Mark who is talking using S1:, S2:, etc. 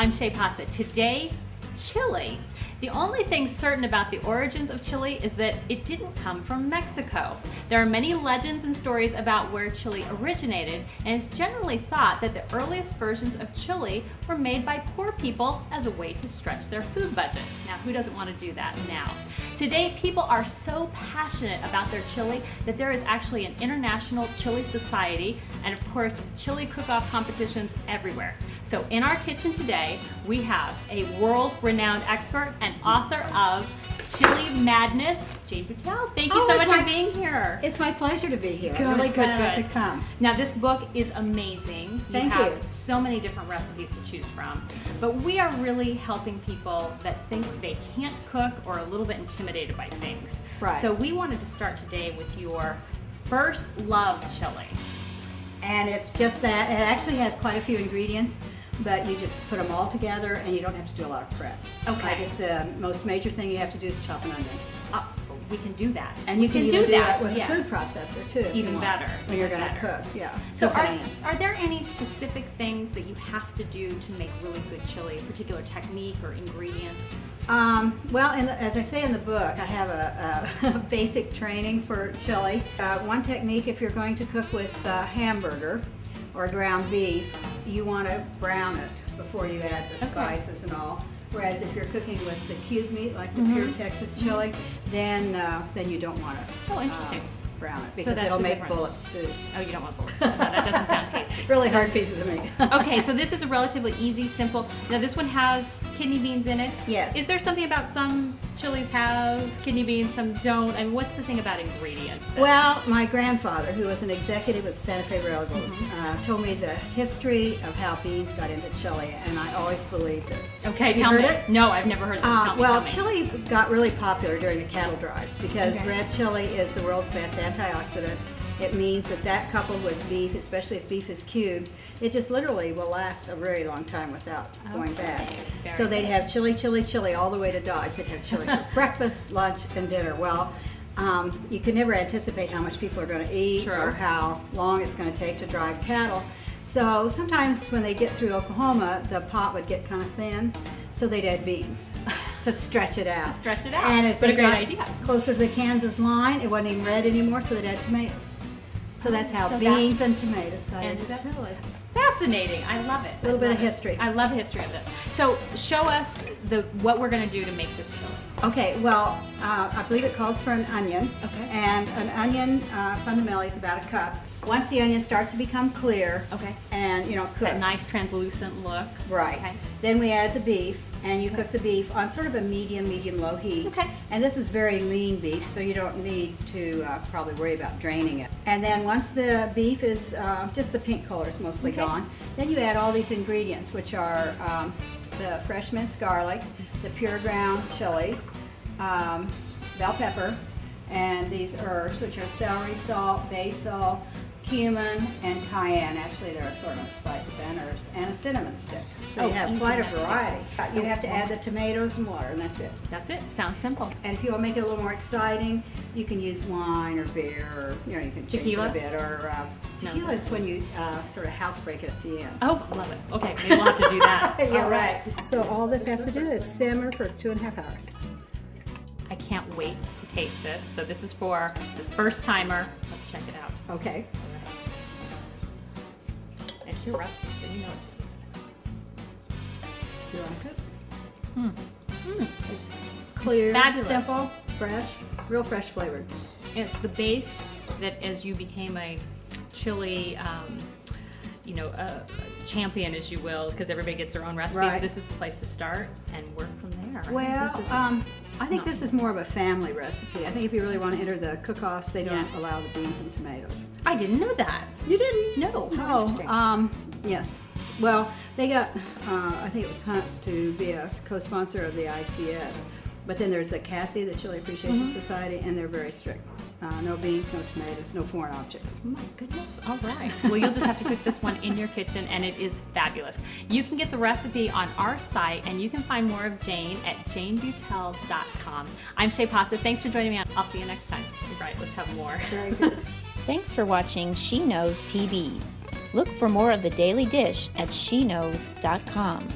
S1: I'm Shay Pausa. Today, chili. The only thing certain about the origins of chili is that it didn't come from Mexico. There are many legends and stories about where chili originated, and it's generally thought that the earliest versions of chili were made by poor people as a way to stretch their food budget. Now, who doesn't want to do that now? Today, people are so passionate about their chili that there is actually an international chili society, and of course, chili cook-off competitions everywhere. So in our kitchen today, we have a world-renowned expert and author of Chili Madness, Jane Butel. Thank you so much for being here.
S2: It's my pleasure to be here.
S1: Good,
S2: I'm really
S1: good,
S2: glad I
S1: good.
S2: could come.
S1: Now this book is amazing.
S2: Thank
S1: you have
S2: you.
S1: so many different recipes to choose from. But we are really helping people that think they can't cook or are a little bit intimidated by things.
S2: Right.
S1: So we wanted to start today with your first love chili.
S2: And it's just that it actually has quite a few ingredients, but you just put them all together and you don't have to do a lot of prep.
S1: Okay.
S2: I guess the most major thing you have to do is chop an onion.
S1: We can do that.
S2: And you can
S1: do
S2: even do
S1: that
S2: that with
S1: yes.
S2: a food processor too. if you
S1: Even
S2: want,
S1: better.
S2: When you're
S1: even
S2: going to
S1: better.
S2: cook, yeah.
S1: So
S2: Cook an onion.
S1: are there any specific things that you have to do to make really good chili, a particular technique or ingredients?
S2: Well, as I say in the book, I have a basic training for chili. One technique, if you're going to cook with hamburger or ground beef, you want to brown it before you add the spices and all. Whereas if you're cooking with the cube meat, like the pure Texas chili, then you don't want to
S1: Oh, interesting.
S2: brown it because
S1: that's
S2: it'll
S1: the
S2: make
S1: difference.
S2: bullets too.
S1: Oh, you don't want bullets. No, that doesn't sound tasty.
S2: Really hard pieces of meat.
S1: Okay, so this is a relatively easy, simple. Now this one has kidney beans in it.
S2: Yes.
S1: Is there something about some chilies have kidney beans, some don't? I mean, what's the thing about ingredients?
S2: Well, my grandfather, who was an executive with Santa Fe Railroad, told me the history of how beans got into chili, and I always believed it.
S1: Okay,
S2: Have you
S1: tell
S2: heard
S1: me.
S2: it?
S1: No, I've never heard this. Tell
S2: Well,
S1: me.
S2: chili got really popular during the cattle drives because
S1: Okay.
S2: red chili is the world's best antioxidant. It means that coupled with beef, especially if beef is cubed, it just literally will last a very long time without going bad.
S1: Very
S2: So they'd
S1: good.
S2: have chili, chili, chili all the way to Dodge. They'd have chili for breakfast, lunch, and dinner. Well, you can never anticipate how much people are going to eat
S1: Sure.
S2: or how long it's going to take to drive cattle. So sometimes when they get through Oklahoma, the pot would get kind of thin, so they'd add beans to stretch it out.
S1: Stretch it out.
S2: And as
S1: What
S2: they
S1: a great
S2: got
S1: idea.
S2: closer to the Kansas line, it wasn't even red anymore, so they'd add tomatoes. So that's how
S1: So
S2: beans and tomatoes got
S1: and
S2: into
S1: that-
S2: chili.
S1: Fascinating. I love it.
S2: A little
S1: I
S2: bit
S1: love
S2: of
S1: it.
S2: history.
S1: I love the history of this. So show us what we're going to do to make this chili.
S2: Okay, well, I believe it calls for an onion.
S1: Okay.
S2: And an onion fundamentally is about a cup. Once the onion starts to become clear,
S1: Okay.
S2: and cook.
S1: That nice translucent look.
S2: Right.
S1: Okay.
S2: Then we add the beef, and you cook the beef on sort of a medium-low heat.
S1: Okay.
S2: And this is very lean beef, so you don't need to probably worry about draining it. And then once the beef is just the pink color is mostly gone, then you add all these ingredients, which are the fresh minced garlic, the pure ground chilies, bell pepper, and these herbs, which are celery salt, basil, cumin, and cayenne. Actually, they're assortment of spices and herbs, and a cinnamon stick. So
S1: Oh,
S2: you have
S1: easy
S2: quite a
S1: enough to do.
S2: variety. You have to add the tomatoes and water, and that's it.
S1: That's it. Sounds simple.
S2: And if you want to make it a little more exciting, you can use wine or beer, or you can change
S1: Tequila?
S2: it a bit. Or
S1: No,
S2: tequila is when you sort of house break it at the end.
S1: Oh, love it. Okay, maybe we'll have to do that.
S2: Yeah,
S1: All right.
S2: So all this has to do is simmer for 2.5 hours.
S1: I can't wait to taste this. So this is for the first timer. Let's check it out.
S2: Okay.
S1: It's your recipe, so you know it.
S2: Do you want to cook?
S1: It's
S2: Clear,
S1: fabulous.
S2: simple, fresh, real fresh flavored.
S1: It's the base that as you became a chili, a champion, as you will, because everybody gets their own recipes.
S2: Right.
S1: This is the place to start and work from there.
S2: Well, I think
S1: not
S2: this is more of a family recipe. I think if you really want to enter the cook-offs, they don't
S1: Yeah.
S2: allow the beans and tomatoes.
S1: I didn't know that.
S2: You didn't?
S1: No. How interesting.
S2: Yes. Well, they got, I think it was Hunt's to be a co-sponsor of the ICS. But then there's the CASI, the Chili Appreciation Society, and they're very strict. No beans, no tomatoes, no foreign objects.
S1: My goodness. All right. Well, you'll just have to cook this one in your kitchen, and it is fabulous. You can get the recipe on our site, and you can find more of Jane at janebutel.com. I'm Shay Pausa. Thanks for joining me. I'll see you next time. Right. Let's have more.
S2: Very good.
S3: Thanks for watching She Knows TV. Look for more of the Daily Dish at sheknows.com.